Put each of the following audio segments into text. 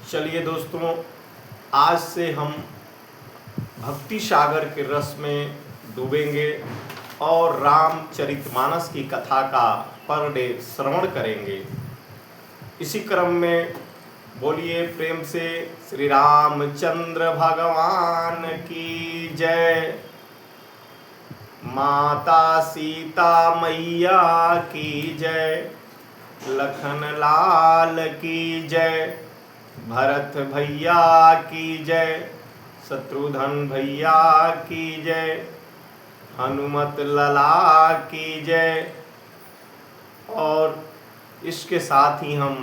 चलिए दोस्तों, आज से हम भक्ति सागर के रस में डूबेंगे और रामचरितमानस की कथा का पर डे श्रवण करेंगे। इसी क्रम में बोलिए प्रेम से श्री रामचंद्र भगवान की जय। माता सीता मैया की जय, लखन लाल की जय, भरत भैया की जय, शत्रुघ्न भैया की जय, हनुमत लला की जय। और इसके साथ ही हम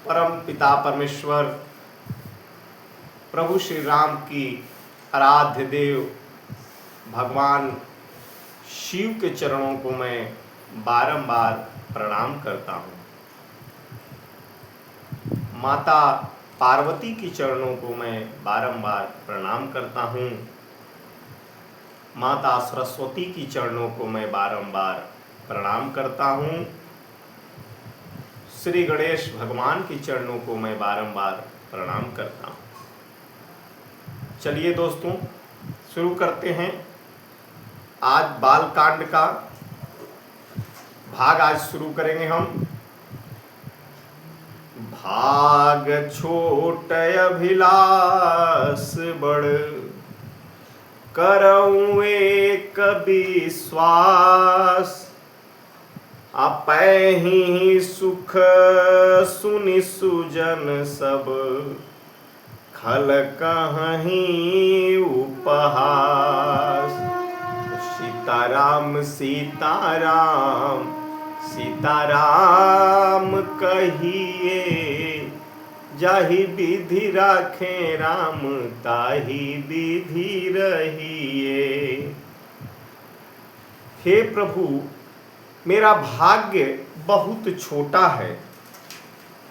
परम पिता परमेश्वर प्रभु श्री राम की आराध्य देव भगवान शिव के चरणों को मैं बारंबार प्रणाम करता हूँ। माता पार्वती की चरणों को मैं बारंबार प्रणाम करता हूँ। माता सरस्वती की चरणों को मैं बारंबार प्रणाम करता हूँ। श्री गणेश भगवान के चरणों को मैं बारंबार प्रणाम करता हूँ। चलिए दोस्तों, शुरू करते हैं। आज बालकांड का भाग आज शुरू करेंगे हम। भाग छोट अभिलाष बड़, करऊँ एक विश्वास, अपहि सुख सुनि सुजन सब, खल कहीं उपहास। सीताराम सीताराम सीताराम कहिए, जाहि विधि राखे राम ताहि विधि रहिए। हे प्रभु, मेरा भाग्य बहुत छोटा है,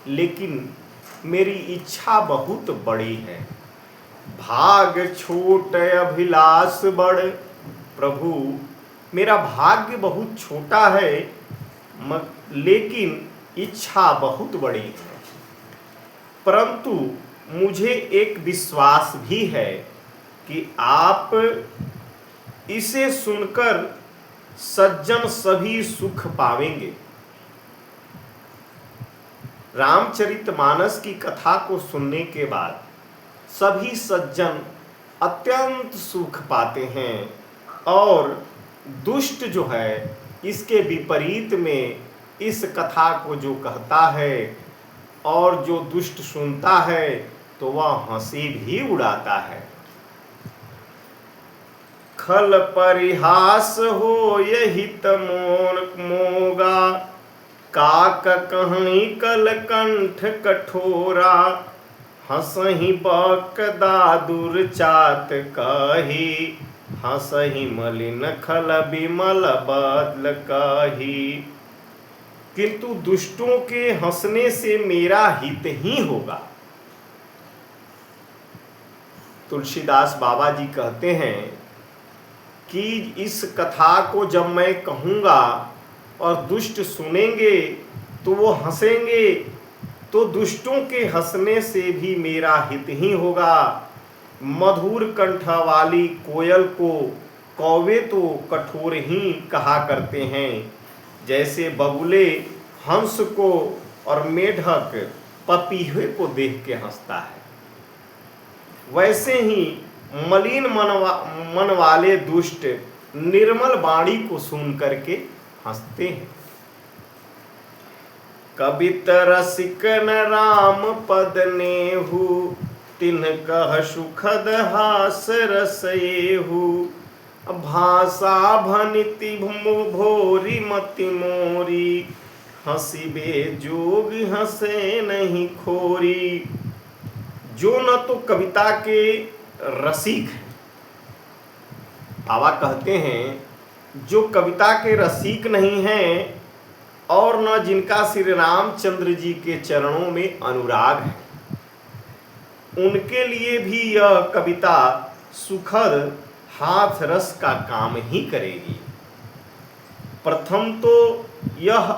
लेकिन मेरी इच्छा बहुत बड़ी है। भाग छोट अभिलाष बड़, प्रभु मेरा भाग्य बहुत छोटा है, लेकिन इच्छा बहुत बड़ी है। परंतु मुझे एक विश्वास भी है कि आप इसे सुनकर सज्जन सभी सुख पावेंगे। रामचरितमानस की कथा को सुनने के बाद सभी सज्जन अत्यंत सुख पाते हैं, और दुष्ट जो है इसके विपरीत में इस कथा को जो कहता है और जो दुष्ट सुनता है तो वह हंसी भी उड़ाता है। खल परिहास हो यही तमोन मोगा, काक कहीं कल कंठ कठोरा, हंसही बक दादुर चात कही, हंसही मलिन खल बिमल बदल कही। किंतु दुष्टों के हंसने से मेरा हित ही होगा। तुलसीदास बाबा जी कहते हैं कि इस कथा को जब मैं कहूँगा और दुष्ट सुनेंगे तो वो हंसेंगे, तो दुष्टों के हंसने से भी मेरा हित ही होगा। मधुर कंठ वाली कोयल को कौवे तो कठोर ही कहा करते हैं, जैसे बगुले हंस को और मेढक पपीहे को देख के हंसता है, वैसे ही मलिन मन वाले दुष्ट निर्मल वाणी को सुन करके हंसते हैं। कबित रसिक न राम पद नेहु, तिन्ह कह सुखद हास रसएहु, भाषा भनिति भोरी मति मोरी, हंसिबे जोग हंसे नहीं खोरी। जो न तो कविता के रसिक हैं, बाबा कहते हैं जो कविता के रसिक नहीं हैं, और न जिनका श्री रामचंद्र जी के चरणों में अनुराग है, उनके लिए भी यह कविता सुखद हाथ रस का काम ही करेगी। प्रथम तो यह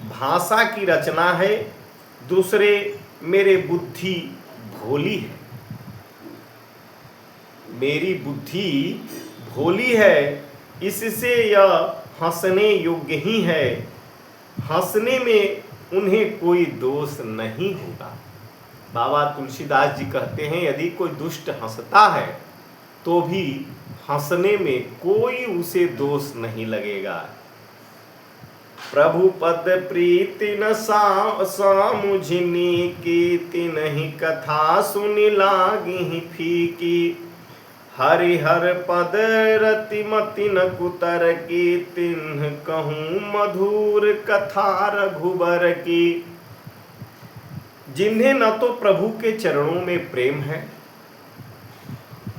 भाषा की रचना है, दूसरे मेरे बुद्धि भोली है, मेरी बुद्धि भोली है, इससे यह हंसने योग्य ही है, हंसने में उन्हें कोई दोष नहीं होगा। बाबा तुलसीदास जी कहते हैं यदि कोई दुष्ट हंसता है तो भी हंसने में कोई उसे दोष नहीं लगेगा। प्रभु पद प्रीति न सामुझनी की, तिन्हि कथा सुनि लागी फीकी। हरिहर पद रतिमति न कुतर की, तिन्ह कहूँ मधुर कथा रघुबर की। जिन्हें न तो प्रभु के चरणों में प्रेम है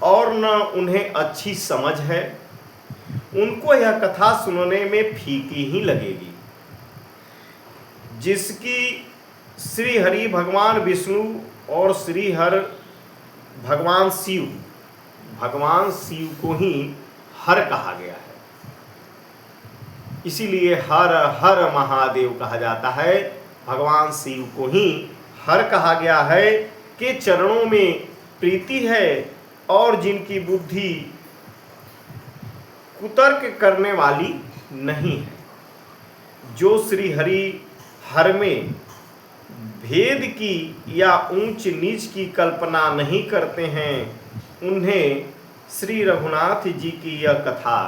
और न उन्हें अच्छी समझ है, उनको यह कथा सुनने में फीकी ही लगेगी। जिसकी श्री हरि भगवान विष्णु और श्री हर भगवान शिव को ही हर कहा गया है, इसीलिए हर हर महादेव कहा जाता है। भगवान शिव को ही हर कहा गया है कि चरणों में प्रीति है और जिनकी बुद्धि कुतर्क करने वाली नहीं है, जो श्री हरि हर में भेद की या ऊंच नीच की कल्पना नहीं करते हैं, उन्हें श्री रघुनाथ जी की यह कथा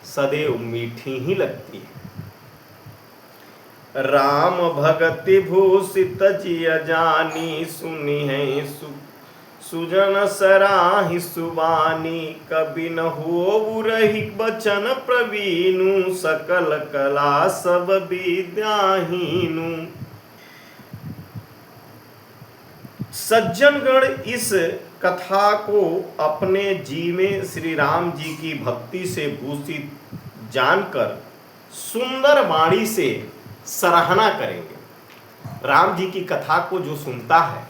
सदैव मीठी ही लगती है। राम भगति भूषित जिय जानी, सुनी है सुजन सराहि सुबानी। कवि न होवु रहि बचन प्रवीणु, सकल कला सब विद्याहीनु। सज्जनगण इस कथा को अपने जी में श्री राम जी की भक्ति से भूषित जानकर सुंदर वाणी से सराहना करेंगे। राम जी की कथा को जो सुनता है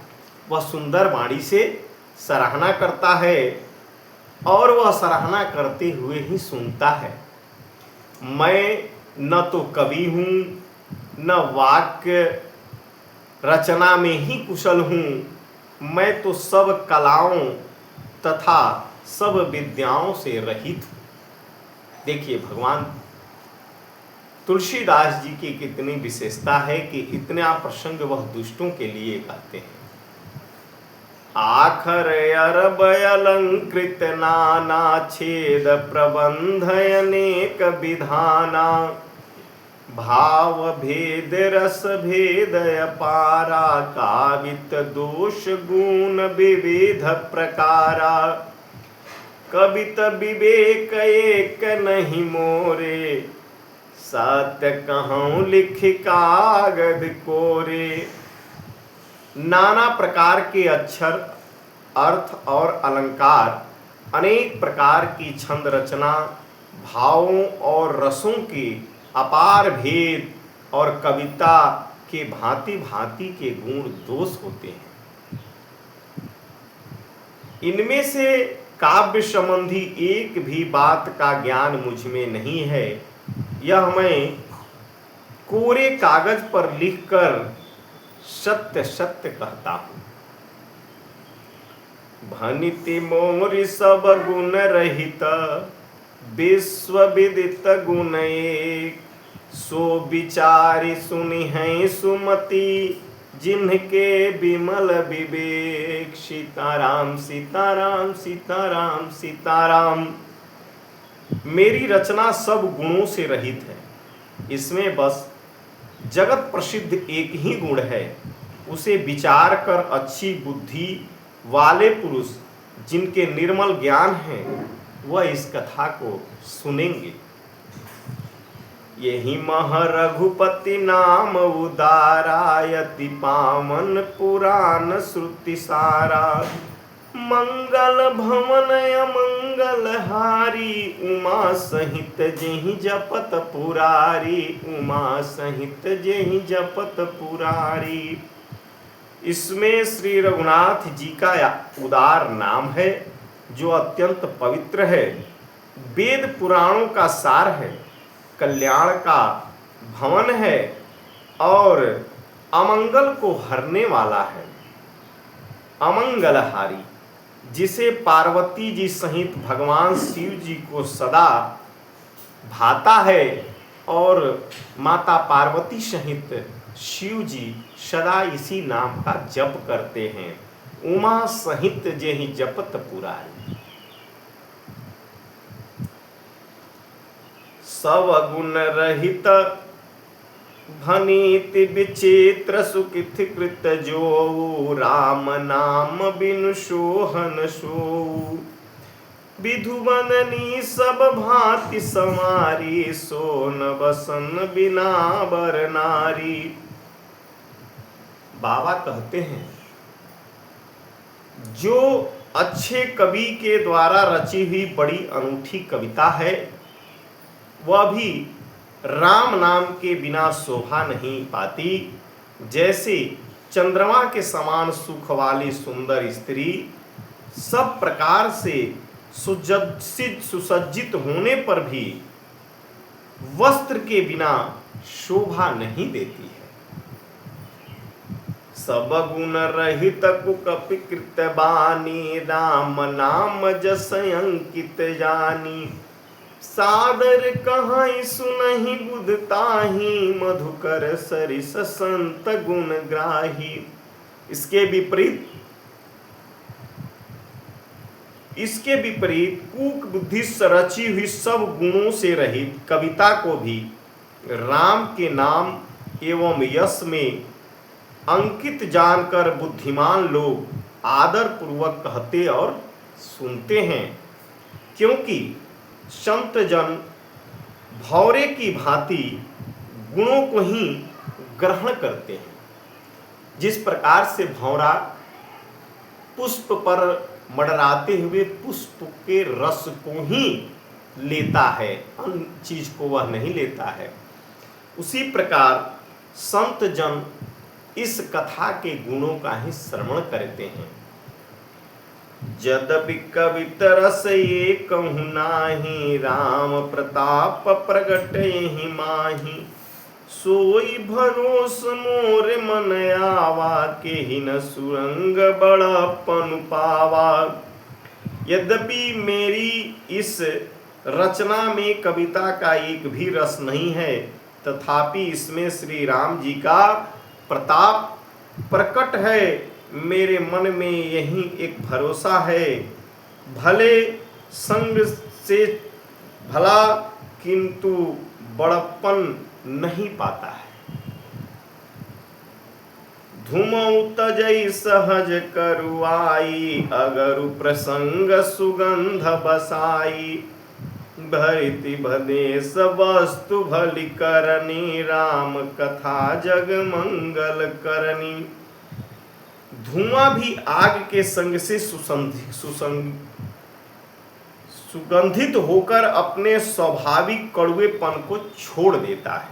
वह सुंदर वाणी से सराहना करता है और वह सराहना करते हुए ही सुनता है। मैं न तो कवि हूँ, न वाक्य रचना में ही कुशल हूँ, मैं तो सब कलाओं तथा सब विद्याओं से रहित हूँ। देखिए भगवान तुलसीदास जी की कितनी विशेषता है कि इतना प्रसंग वह दुष्टों के लिए गाते हैं। आखर अरब अलंकृत नाना, छेद प्रबंध अनेक विधाना। भाव भेद रस भेद अपारा, कावित दोष गुण विविध प्रकारा। कवित विवेक एक नहीं मोरे, सत्य कहूँ लिख कागद कोरे। नाना प्रकार के अक्षर, अर्थ और अलंकार, अनेक प्रकार की छंद रचना, भावों और रसों के अपार भेद और कविता के भांति भांति के गुण दोष होते हैं। इनमें से काव्य संबंधी एक भी बात का ज्ञान मुझ में नहीं है, यह मैं कोरे कागज पर लिखकर सत्य सत्य कहता हूँ। भनिति मोरि सब गुण रहित, विश्व विदित गुण एक। सो विचारि सुनि हैं सुमति, जिनके विमल विवेक। सीताराम सीताराम सीताराम सीताराम। मेरी रचना सब गुणों से रहित है, इसमें बस जगत प्रसिद्ध एक ही गुण है। उसे विचार कर अच्छी बुद्धि वाले पुरुष जिनके निर्मल ज्ञान है वह इस कथा को सुनेंगे। यही मह रघुपति नाम उदारा, यति पावन पुराण श्रुति सारा। मंगल भवन अमंगल हारी, उमा सहित जेहि जपत पुरारी। उमा सहित जेहि जपत पुरारी। इसमें श्री रघुनाथ जी का उदार नाम है जो अत्यंत पवित्र है, वेद पुराणों का सार है, कल्याण का भवन है और अमंगल को हरने वाला है। अमंगलहारी, जिसे पार्वती जी सहित भगवान शिव जी को सदा भाता है और माता पार्वती सहित शिव जी सदा इसी नाम का जप करते हैं। उमा सहित जेहि जपत पुरारी। सब गुण रहित भनीति विचित्र सुकित कृत जो, राम नाम बिनु सोहन सो। विधुवननी सब भांति समारी, सोन बसन बिना बर नारी। बाबा कहते हैं जो अच्छे कवि के द्वारा रची हुई बड़ी अनूठी कविता है, वह भी राम नाम के बिना शोभा नहीं पाती। जैसे चंद्रमा के समान सुख वाली सुंदर स्त्री सब प्रकार से सुसज्जित होने पर भी वस्त्र के बिना शोभा नहीं देती है। सब गुण रहित कुकपि कृत बानी, राम नाम जस अंकित जानी। सादर कहाई सुनहि बुध ताहि, मधुकर सरिस संत गुण ग्राही। इसके विपरीत कूक बुद्धि से रची हुई सब गुणों से रहित कविता को भी राम के नाम एवं यश में अंकित जानकर बुद्धिमान लोग आदर पूर्वक कहते और सुनते हैं, क्योंकि संत जन भौरे की भांति गुणों को ही ग्रहण करते हैं। जिस प्रकार से भौरा पुष्प पर मडराते हुए पुष्प के रस को ही लेता है, अन्य चीज को वह नहीं लेता है, उसी प्रकार संत जन इस कथा के गुणों का ही श्रवण करते हैं। यद्यपि कवित रस ये कहूँ नाही, राम प्रताप प्रगट यहि माही। सोई भरोस मोर मन आवा, केहि न सुरंग बड़प्पन पावा। यद्यपि मेरी इस रचना में कविता का एक भी रस नहीं है, तथापि इसमें श्री राम जी का प्रताप प्रकट है। मेरे मन में यही एक भरोसा है, भले संग से भला किंतु बड़प्पन नहीं पाता है। धूमौ तजई सहज करुआई, अगरु प्रसंग सुगंध बसाई। भरिति भदेश वस्तु भली करनी, राम कथा जग मंगल करनी। धुआं भी आग के संग से सुगंधित होकर अपने स्वाभाविक कड़वेपन को छोड़ देता है।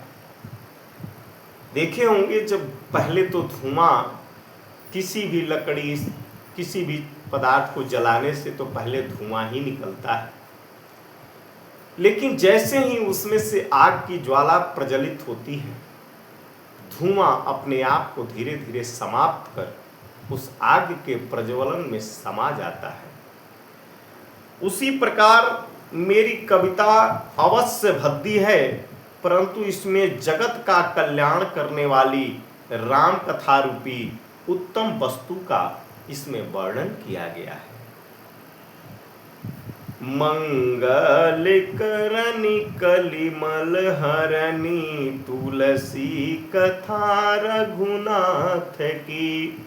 देखे होंगे जब पहले तो धुआं किसी भी लकड़ी किसी भी पदार्थ को जलाने से तो पहले धुआं ही निकलता है, लेकिन जैसे ही उसमें से आग की ज्वाला प्रज्वलित होती है, धुआं अपने आप को धीरे धीरे समाप्त कर उस आग के प्रज्वलन में समा जाता है। उसी प्रकार मेरी कविता अवश्य भद्दी है, परंतु इसमें जगत का कल्याण करने वाली राम कथा रूपी उत्तम वस्तु का इसमें वर्णन किया गया है। मंगल करनी कलिमल हरनी, तुलसी कथा रघुनाथ की।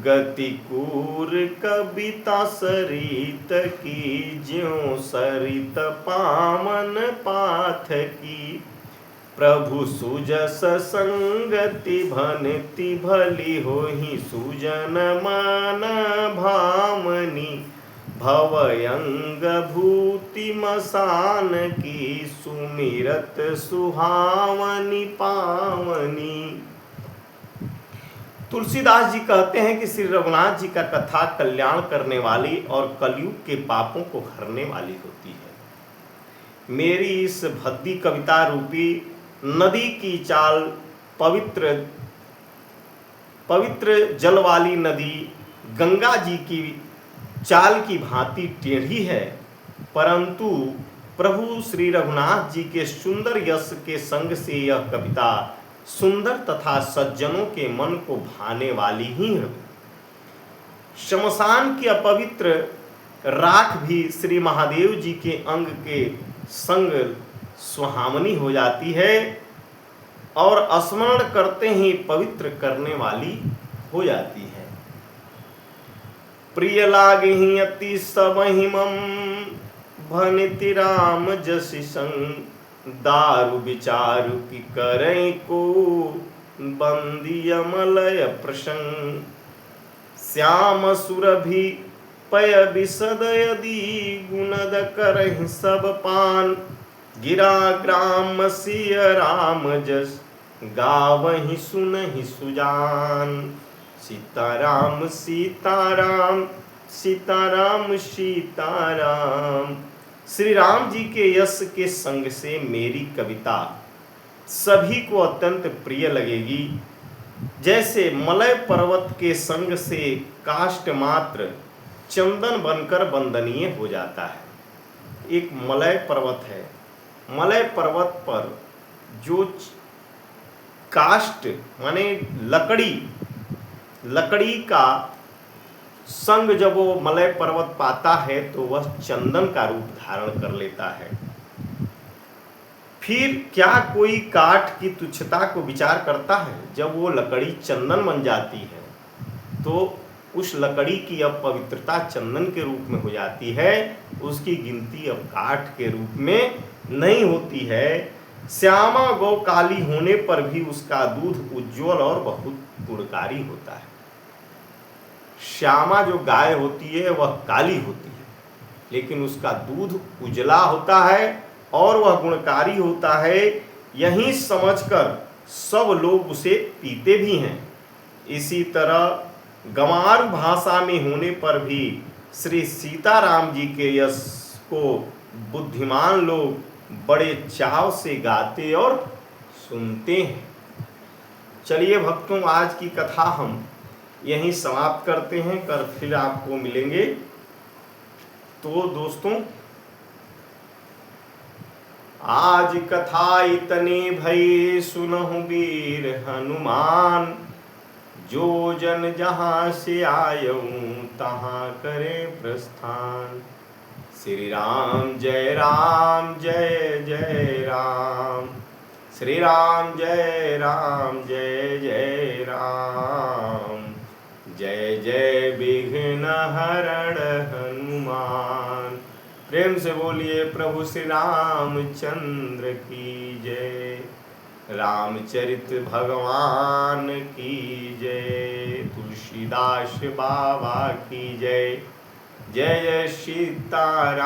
गति कूर कविता सरित की, ज्यों सरित पावन पाथ की। प्रभु सुजस संगति भनति भली, होहि सुजन मान भामनी। भवयंग भूति मसान की, सुमिरत सुहावनी पावनी। तुलसीदास जी कहते हैं कि श्री रघुनाथ जी का कथा कल्याण करने वाली और कलयुग के पापों को हरने वाली होती है। मेरी इस भद्दी कविता रूपी नदी की चाल पवित्र जल वाली नदी गंगा जी की चाल की भांति टेढ़ी है, परंतु प्रभु श्री रघुनाथ जी के सुंदर यश के संग से यह कविता सुंदर तथा सज्जनों के मन को भाने वाली ही है। शमशान की अपवित्र राख भी श्री महादेव जी के अंग के संग सुहावनी हो जाती है और स्मरण करते ही पवित्र करने वाली हो जाती है। प्रिय लागहि अति सबहिमं भनिति राम जसि संग दारु विचारु की करई को बंदी अमलय प्रसंग श्याम सुरभि पय विशद यदि गुणद करहि सब पान गिरा ग्राम सिय राम जस गावहि सुनहि सुजान। सीताराम सीताराम सीताराम सीताराम। श्री राम जी के यश के संग से मेरी कविता सभी को अत्यंत प्रिय लगेगी। जैसे मलय पर्वत के संग से काष्ठ मात्र चंदन बनकर वंदनीय हो जाता है। एक मलय पर्वत है, मलय पर्वत पर जो काष्ठ माने लकड़ी का संग जब वो मलय पर्वत पाता है तो वह चंदन का रूप धारण कर लेता है। फिर क्या कोई काठ की तुच्छता को विचार करता है? जब वो लकड़ी चंदन बन जाती है तो उस लकड़ी की अब पवित्रता चंदन के रूप में हो जाती है, उसकी गिनती अब काठ के रूप में नहीं होती है। श्यामा गौ काली होने पर भी उसका दूध उज्जवल और बहुत गुणकारी होता है। श्यामा जो गाय होती है वह काली होती है, लेकिन उसका दूध उजला होता है और वह गुणकारी होता है। यही समझकर सब लोग उसे पीते भी हैं। इसी तरह गंवार भाषा में होने पर भी श्री सीताराम जी के यश को बुद्धिमान लोग बड़े चाव से गाते और सुनते हैं। चलिए भक्तों, आज की कथा हम यहीं समाप्त करते हैं, कल फिर आपको मिलेंगे। तो दोस्तों, आज कथा इतने भई सुनहु वीर हनुमान, जो जन जहाँ से आयऊं तहाँ करे प्रस्थान। श्री राम जय जय राम, श्री राम जय जय राम। जय जय विघ्न हरण हनुमान। प्रेम से बोलिए प्रभु श्री रामचंद्र की जय, रामचरित भगवान की जय, तुलसीदास बाबा की जय। जय जय सीताराम।